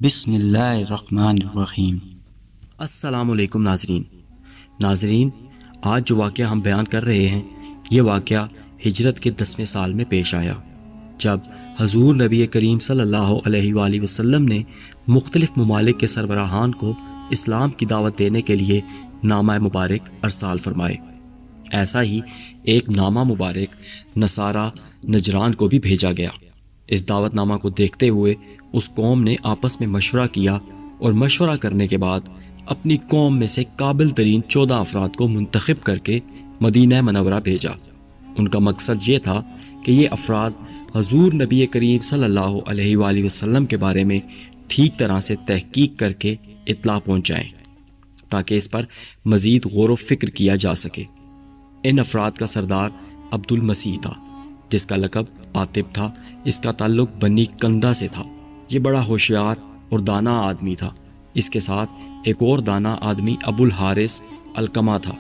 بسم اللہ الرحمن الرحیم۔ السلام علیکم ناظرین، آج جو واقعہ ہم بیان کر رہے ہیں یہ واقعہ ہجرت کے 10ویں سال میں پیش آیا، جب حضور نبی کریم صلی اللہ علیہ وآلہ وسلم نے مختلف ممالک کے سربراہان کو اسلام کی دعوت دینے کے لیے نامہ مبارک ارسال فرمائے۔ ایسا ہی ایک نامہ مبارک نصارہ نجران کو بھی بھیجا گیا۔ اس دعوت نامہ کو دیکھتے ہوئے اس قوم نے آپس میں مشورہ کیا اور مشورہ کرنے کے بعد اپنی قوم میں سے قابل ترین 14 افراد کو منتخب کر کے مدینہ منورہ بھیجا۔ ان کا مقصد یہ تھا کہ یہ افراد حضور نبی کریم صلی اللہ علیہ وآلہ وسلم کے بارے میں ٹھیک طرح سے تحقیق کر کے اطلاع پہنچائیں تاکہ اس پر مزید غور و فکر کیا جا سکے۔ ان افراد کا سردار عبد المسیح تھا، جس کا لقب عاطب تھا۔ اس کا تعلق بنی کندہ سے تھا۔ یہ بڑا ہوشیار اور دانا آدمی تھا۔ اس کے ساتھ ایک اور دانا آدمی ابو الحارث علقمہ تھا،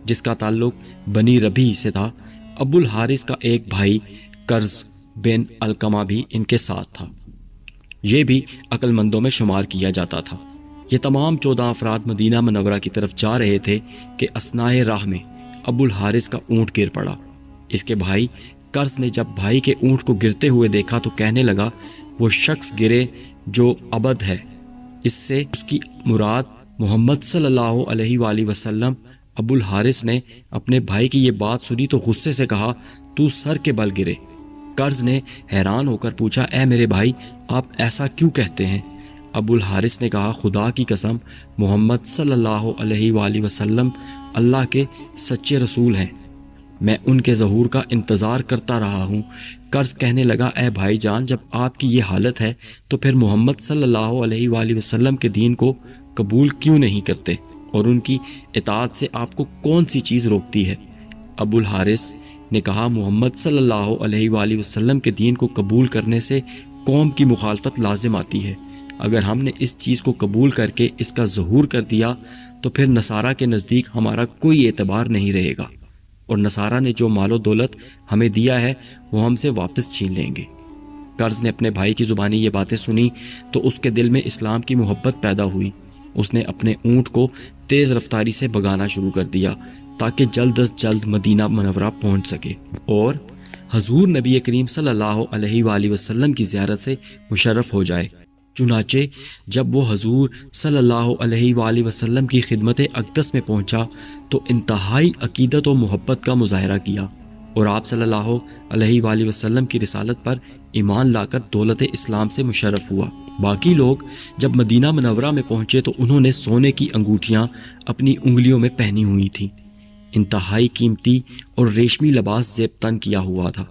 جس کا تعلق بنی ربیع سے تھا۔ ابو الحارث کا ایک بھائی کرز بن علقمہ بھی ان کے ساتھ تھا۔ یہ بھی عقل مندوں میں شمار کیا جاتا تھا۔ یہ تمام 14 افراد مدینہ منورہ کی طرف جا رہے تھے کہ اثناء راہ میں ابو الحارث کا اونٹ گر پڑا۔ اس کے بھائی کرز نے جب بھائی کے اونٹ کو گرتے ہوئے دیکھا تو کہنے لگا، وہ شخص گرے جو عبد ہے۔ اس سے اس کی مراد محمد صلی اللہ علیہ وآلہ وسلم۔ ابو الحارث نے اپنے بھائی کی یہ بات سنی تو غصے سے کہا، تو سر کے بل گرے۔ کرز نے حیران ہو کر پوچھا، اے میرے بھائی، آپ ایسا کیوں کہتے ہیں؟ ابو الحارث نے کہا، خدا کی قسم، محمد صلی اللہ علیہ وآلہ وسلم اللہ کے سچے رسول ہیں، میں ان کے ظہور کا انتظار کرتا رہا ہوں۔ کرز کہنے لگا، اے بھائی جان، جب آپ کی یہ حالت ہے تو پھر محمد صلی اللہ علیہ وآلہ وسلم کے دین کو قبول کیوں نہیں کرتے، اور ان کی اطاعت سے آپ کو کون سی چیز روکتی ہے؟ ابو الحارث نے کہا، محمد صلی اللہ علیہ وآلہ وسلم کے دین کو قبول کرنے سے قوم کی مخالفت لازم آتی ہے۔ اگر ہم نے اس چیز کو قبول کر کے اس کا ظہور کر دیا تو پھر نصارہ کے نزدیک ہمارا کوئی اعتبار نہیں رہے گا، اور نصارہ نے جو مال و دولت ہمیں دیا ہے وہ ہم سے واپس چھین لیں گے۔ کرز نے اپنے بھائی کی زبانی یہ باتیں سنی تو اس کے دل میں اسلام کی محبت پیدا ہوئی۔ اس نے اپنے اونٹ کو تیز رفتاری سے بھگانا شروع کر دیا تاکہ جلد از جلد مدینہ منورہ پہنچ سکے اور حضور نبی کریم صلی اللہ علیہ وآلہ وسلم کی زیارت سے مشرف ہو جائے۔ چنانچہ جب وہ حضور صلی اللہ علیہ وآلہ وسلم کی خدمت اقدس میں پہنچا تو انتہائی عقیدت و محبت کا مظاہرہ کیا اور آپ صلی اللہ علیہ وآلہ وسلم کی رسالت پر ایمان لا کر دولت اسلام سے مشرف ہوا۔ باقی لوگ جب مدینہ منورہ میں پہنچے تو انہوں نے سونے کی انگوٹھیاں اپنی انگلیوں میں پہنی ہوئی تھیں۔ انتہائی قیمتی اور ریشمی لباس زیب تن کیا ہوا تھا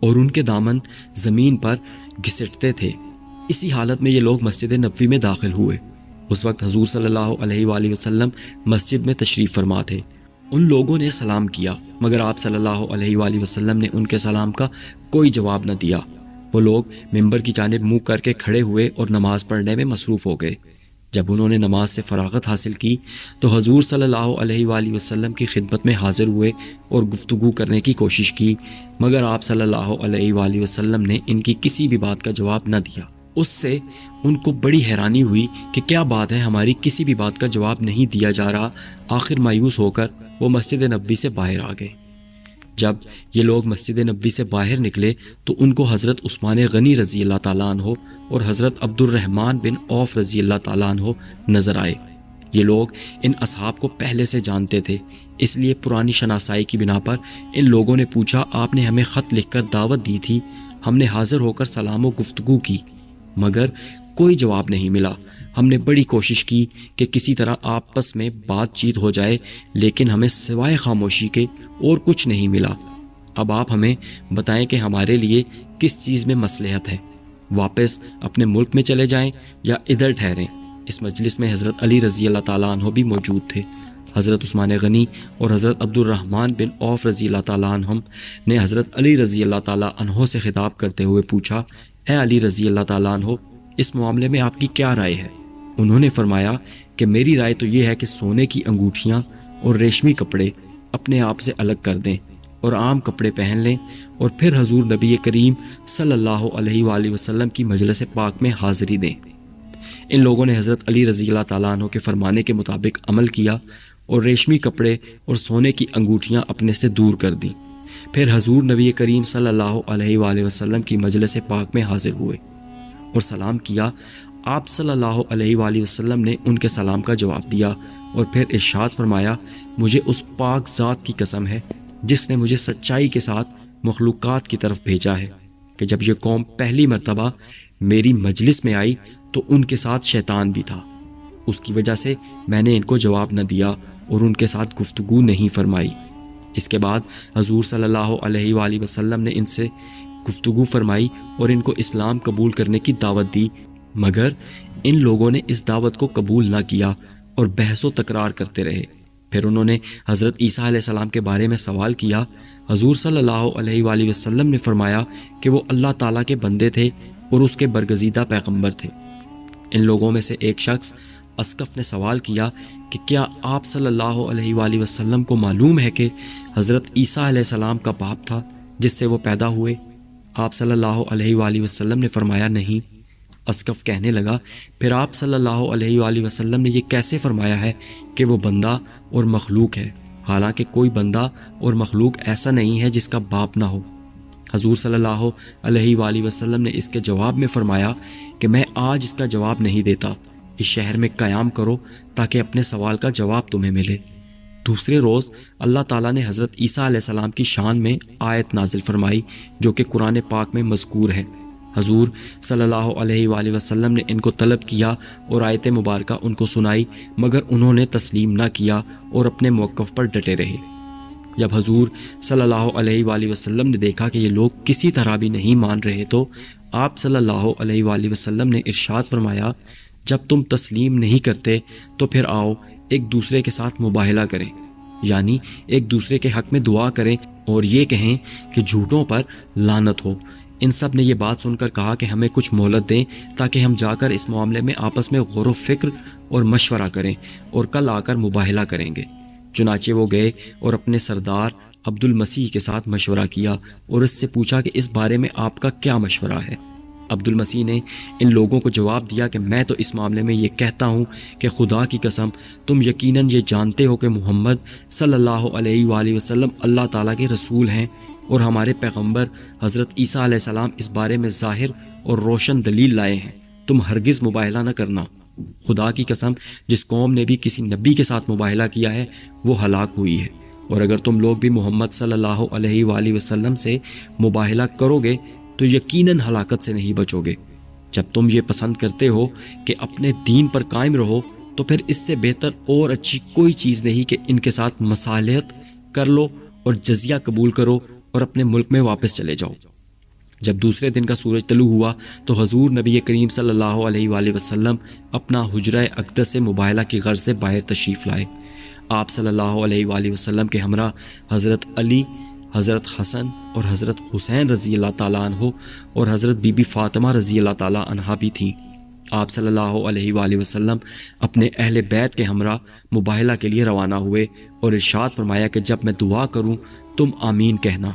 اور ان کے دامن زمین پر گھسٹتے تھے۔ اسی حالت میں یہ لوگ مسجد نبوی میں داخل ہوئے۔ اس وقت حضور صلی اللہ علیہ وآلہ وسلم مسجد میں تشریف فرما تھے۔ ان لوگوں نے سلام کیا مگر آپ صلی اللہ علیہ وآلہ وسلم نے ان کے سلام کا کوئی جواب نہ دیا۔ وہ لوگ ممبر کی جانب منہ کر کے کھڑے ہوئے اور نماز پڑھنے میں مصروف ہو گئے۔ جب انہوں نے نماز سے فراغت حاصل کی تو حضور صلی اللہ علیہ وآلہ وسلم کی خدمت میں حاضر ہوئے اور گفتگو کرنے کی کوشش کی، مگر آپ صلی اللہ علیہ وآلہ وسلم نے ان کی کسی بھی بات کا جواب نہ دیا۔ اس سے ان کو بڑی حیرانی ہوئی کہ کیا بات ہے، ہماری کسی بھی بات کا جواب نہیں دیا جا رہا۔ آخر مایوس ہو کر وہ مسجد نبوی سے باہر آ گئے۔ جب یہ لوگ مسجد نبوی سے باہر نکلے تو ان کو حضرت عثمان غنی رضی اللہ تعالیٰ عنہ اور حضرت عبد الرحمن بن عوف رضی اللہ تعالیٰ عنہ نظر آئے۔ یہ لوگ ان اصحاب کو پہلے سے جانتے تھے، اس لیے پرانی شناسائی کی بنا پر ان لوگوں نے پوچھا، آپ نے ہمیں خط لکھ کر دعوت دی تھی، ہم نے حاضر ہو کر سلام و گفتگو کی مگر کوئی جواب نہیں ملا۔ ہم نے بڑی کوشش کی کہ کسی طرح آپس میں بات چیت ہو جائے لیکن ہمیں سوائے خاموشی کے اور کچھ نہیں ملا۔ اب آپ ہمیں بتائیں کہ ہمارے لیے کس چیز میں مصلحت ہے، واپس اپنے ملک میں چلے جائیں یا ادھر ٹھہریں؟ اس مجلس میں حضرت علی رضی اللہ تعالیٰ عنہ بھی موجود تھے۔ حضرت عثمان غنی اور حضرت عبد الرحمن بن عوف رضی اللہ تعالیٰ عنہ نے حضرت علی رضی اللہ تعالیٰ عنہ سے خطاب کرتے ہوئے پوچھا، اے علی رضی اللہ تعالیٰ عنہ، اس معاملے میں آپ کی کیا رائے ہے؟ انہوں نے فرمایا کہ میری رائے تو یہ ہے کہ سونے کی انگوٹھیاں اور ریشمی کپڑے اپنے آپ سے الگ کر دیں اور عام کپڑے پہن لیں اور پھر حضور نبی کریم صلی اللہ علیہ وآلہ وسلم کی مجلس پاک میں حاضری دیں۔ ان لوگوں نے حضرت علی رضی اللہ تعالیٰ عنہ کے فرمانے کے مطابق عمل کیا اور ریشمی کپڑے اور سونے کی انگوٹھیاں اپنے سے دور کر دیں۔ پھر حضور نبی کریم صلی اللہ علیہ وآلہ وسلم کی مجلس پاک میں حاضر ہوئے اور سلام کیا۔ آپ صلی اللہ علیہ وآلہ وسلم نے ان کے سلام کا جواب دیا اور پھر ارشاد فرمایا، مجھے اس پاک ذات کی قسم ہے جس نے مجھے سچائی کے ساتھ مخلوقات کی طرف بھیجا ہے کہ جب یہ قوم پہلی مرتبہ میری مجلس میں آئی تو ان کے ساتھ شیطان بھی تھا، اس کی وجہ سے میں نے ان کو جواب نہ دیا اور ان کے ساتھ گفتگو نہیں فرمائی۔ اس کے بعد حضور صلی اللہ علیہ وآلہ وسلم نے ان سے گفتگو فرمائی اور ان کو اسلام قبول کرنے کی دعوت دی، مگر ان لوگوں نے اس دعوت کو قبول نہ کیا اور بحث و تکرار کرتے رہے۔ پھر انہوں نے حضرت عیسیٰ علیہ السلام کے بارے میں سوال کیا۔ حضور صلی اللہ علیہ وآلہ وسلم نے فرمایا کہ وہ اللہ تعالیٰ کے بندے تھے اور اس کے برگزیدہ پیغمبر تھے۔ ان لوگوں میں سے ایک شخص اسقف نے سوال کیا کہ کیا آپ صلی اللہ علیہ وآلہ وسلم کو معلوم ہے کہ حضرت عیسیٰ علیہ السلام کا باپ تھا جس سے وہ پیدا ہوئے؟ آپ صلی اللہ علیہ وآلہ وسلم نے فرمایا نہیں۔ اسقف کہنے لگا، پھر آپ صلی اللہ علیہ وآلہ وسلم نے یہ کیسے فرمایا ہے کہ وہ بندہ اور مخلوق ہے، حالانکہ کوئی بندہ اور مخلوق ایسا نہیں ہے جس کا باپ نہ ہو؟ حضور صلی اللہ علیہ وآلہ وسلم نے اس کے جواب میں فرمایا کہ میں آج اس کا جواب نہیں دیتا، اس شہر میں قیام کرو تاکہ اپنے سوال کا جواب تمہیں ملے۔ دوسرے روز اللہ تعالیٰ نے حضرت عیسیٰ علیہ السلام کی شان میں آیت نازل فرمائی جو کہ قرآن پاک میں مذکور ہے۔ حضور صلی اللہ علیہ وآلہ وسلم نے ان کو طلب کیا اور آیت مبارکہ ان کو سنائی، مگر انہوں نے تسلیم نہ کیا اور اپنے موقف پر ڈٹے رہے۔ جب حضور صلی اللہ علیہ وآلہ وسلم نے دیکھا کہ یہ لوگ کسی طرح بھی نہیں مان رہے تو آپ صلی اللہ علیہ وآلہ وسلم نے ارشاد فرمایا، جب تم تسلیم نہیں کرتے تو پھر آؤ ایک دوسرے کے ساتھ مباہلہ کریں، یعنی ایک دوسرے کے حق میں دعا کریں اور یہ کہیں کہ جھوٹوں پر لعنت ہو۔ ان سب نے یہ بات سن کر کہا کہ ہمیں کچھ مہلت دیں تاکہ ہم جا کر اس معاملے میں آپس میں غور و فکر اور مشورہ کریں اور کل آ کر مباہلہ کریں گے۔ چنانچہ وہ گئے اور اپنے سردار عبد المسیح کے ساتھ مشورہ کیا اور اس سے پوچھا کہ اس بارے میں آپ کا کیا مشورہ ہے؟ عبد المسیح نے ان لوگوں کو جواب دیا کہ میں تو اس معاملے میں یہ کہتا ہوں کہ خدا کی قسم تم یقیناً یہ جانتے ہو کہ محمد صلی اللہ علیہ وآلہ وسلم اللہ تعالیٰ کے رسول ہیں اور ہمارے پیغمبر حضرت عیسیٰ علیہ السلام اس بارے میں ظاہر اور روشن دلیل لائے ہیں، تم ہرگز مباہلہ نہ کرنا۔ خدا کی قسم جس قوم نے بھی کسی نبی کے ساتھ مباہلہ کیا ہے وہ ہلاک ہوئی ہے، اور اگر تم لوگ بھی محمد صلی اللہ علیہ وآلہ وسلم سے مباہلہ کرو گے تو یقیناً ہلاکت سے نہیں بچو گے۔ جب تم یہ پسند کرتے ہو کہ اپنے دین پر قائم رہو تو پھر اس سے بہتر اور اچھی کوئی چیز نہیں کہ ان کے ساتھ مصالحت کر لو اور جزیہ قبول کرو اور اپنے ملک میں واپس چلے جاؤ۔ جب دوسرے دن کا سورج طلوع ہوا تو حضور نبی کریم صلی اللہ علیہ وآلہ وسلم اپنا حجرہ اقدس سے مباہلہ کی غرض سے باہر تشریف لائے۔ آپ صلی اللہ علیہ وآلہ وسلم کے ہمراہ حضرت علی، حضرت حسن اور حضرت حسین رضی اللہ تعالیٰ عنہ اور حضرت بی بی فاطمہ رضی اللہ تعالیٰ عنہا بھی تھیں۔ آپ صلی اللہ علیہ وآلہ وسلم اپنے اہل بیت کے ہمراہ مباہلہ کے لیے روانہ ہوئے اور ارشاد فرمایا کہ جب میں دعا کروں تم آمین کہنا۔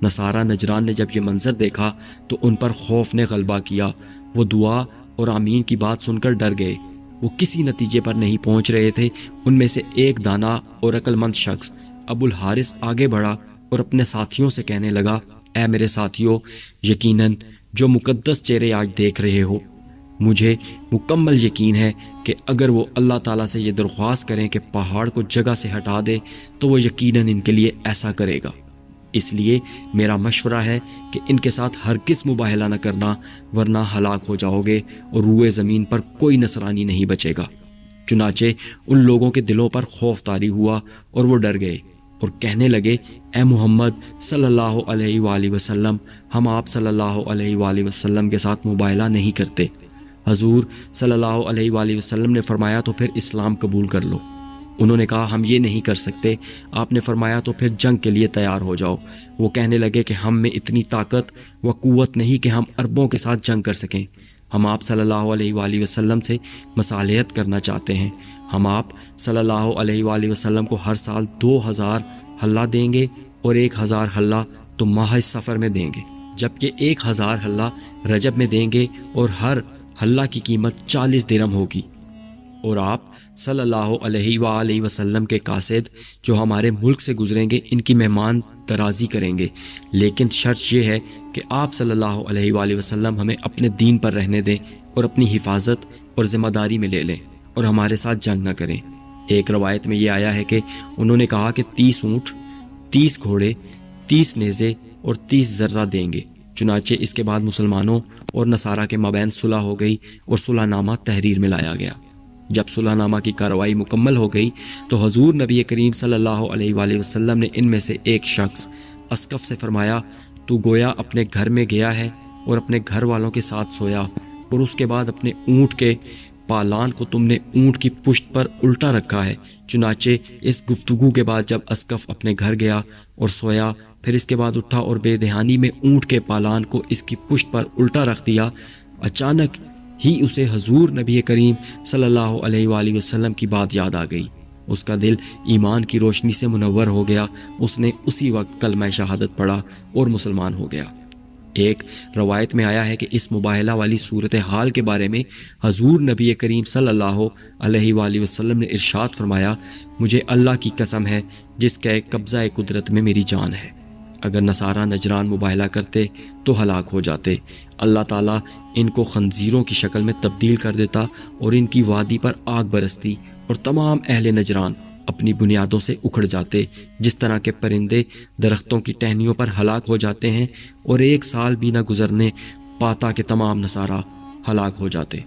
نصارہ نجران نے جب یہ منظر دیکھا تو ان پر خوف نے غلبہ کیا، وہ دعا اور آمین کی بات سن کر ڈر گئے، وہ کسی نتیجے پر نہیں پہنچ رہے تھے۔ ان میں سے ایک دانا اور عقل مند شخص ابو الحارث آگے بڑھا اور اپنے ساتھیوں سے کہنے لگا، اے میرے ساتھیوں، یقیناً جو مقدس چہرے آج دیکھ رہے ہو، مجھے مکمل یقین ہے کہ اگر وہ اللہ تعالیٰ سے یہ درخواست کریں کہ پہاڑ کو جگہ سے ہٹا دے تو وہ یقیناً ان کے لیے ایسا کرے گا۔ اس لیے میرا مشورہ ہے کہ ان کے ساتھ ہرگز مباہلہ نہ کرنا، ورنہ ہلاک ہو جاؤ گے اور روئے زمین پر کوئی نصرانی نہیں بچے گا۔ چنانچہ ان لوگوں کے دلوں پر خوف طاری ہوا اور وہ ڈر گئے اور کہنے لگے، اے محمد صلی اللہ علیہ وآلہ وسلم، ہم آپ صلی اللہ علیہ وآلہ وسلم کے ساتھ مباہلہ نہیں کرتے۔ حضور صلی اللہ علیہ وآلہ وسلم نے فرمایا تو پھر اسلام قبول کر لو۔ انہوں نے کہا ہم یہ نہیں کر سکتے۔ آپ نے فرمایا تو پھر جنگ کے لیے تیار ہو جاؤ۔ وہ کہنے لگے کہ ہم میں اتنی طاقت و قوت نہیں کہ ہم عربوں کے ساتھ جنگ کر سکیں، ہم آپ صلی اللہ علیہ وآلہ وسلم سے مصالحت کرنا چاہتے ہیں۔ ہم آپ صلی اللہ علیہ وآلہ وسلم کو ہر سال 2000 حلہ دیں گے اور 1000 حلہ تو ماہ سفر میں دیں گے، جبکہ 1000 حلہ رجب میں دیں گے اور ہر حلہ کی قیمت 40 درہم ہوگی، اور آپ صلی اللہ علیہ وآلہ وسلم کے قاصد جو ہمارے ملک سے گزریں گے ان کی مہمان درازی کریں گے، لیکن شرط یہ ہے کہ آپ صلی اللہ علیہ وآلہ وسلم ہمیں اپنے دین پر رہنے دیں اور اپنی حفاظت اور ذمہ داری میں لے لیں اور ہمارے ساتھ جنگ نہ کریں۔ ایک روایت میں یہ آیا ہے کہ انہوں نے کہا کہ 30 اونٹ، 30 گھوڑے، 30 نیزے اور 30 ذرہ دیں گے۔ چنانچہ اس کے بعد مسلمانوں اور نصارہ کے مابین صلح ہو گئی اور صلح نامہ تحریر میں لایا گیا۔ جب صلح نامہ کی کارروائی مکمل ہو گئی تو حضور نبی کریم صلی اللہ علیہ وآلہ وسلم نے ان میں سے ایک شخص اسقف سے فرمایا، تو گویا اپنے گھر میں گیا ہے اور اپنے گھر والوں کے ساتھ سویا، اور اس کے بعد اپنے اونٹ کے پالان کو تم نے اونٹ کی پشت پر الٹا رکھا ہے۔ چنانچہ اس گفتگو کے بعد جب اسقف اپنے گھر گیا اور سویا، پھر اس کے بعد اٹھا اور بے دہانی میں اونٹ کے پالان کو اس کی پشت پر الٹا رکھ دیا، اچانک ہی اسے حضور نبی کریم صلی اللہ علیہ وآلہ وسلم کی بات یاد آ گئی۔ اس کا دل ایمان کی روشنی سے منور ہو گیا، اس نے اسی وقت کلمہ شہادت پڑھا اور مسلمان ہو گیا۔ ایک روایت میں آیا ہے کہ اس مباہلہ والی صورتحال کے بارے میں حضور نبی کریم صلی اللہ علیہ وآلہ وسلم نے ارشاد فرمایا، مجھے اللہ کی قسم ہے جس کے قبضہ قدرت میں میری جان ہے، اگر نصارہ نجران مباہلہ کرتے تو ہلاک ہو جاتے، اللہ تعالیٰ ان کو خنزیروں کی شکل میں تبدیل کر دیتا اور ان کی وادی پر آگ برستی اور تمام اہل نجران اپنی بنیادوں سے اکھڑ جاتے، جس طرح کے پرندے درختوں کی ٹہنیوں پر ہلاک ہو جاتے ہیں، اور 1 سال بھی نہ گزرنے پاتا کہ تمام نصارہ ہلاک ہو جاتے۔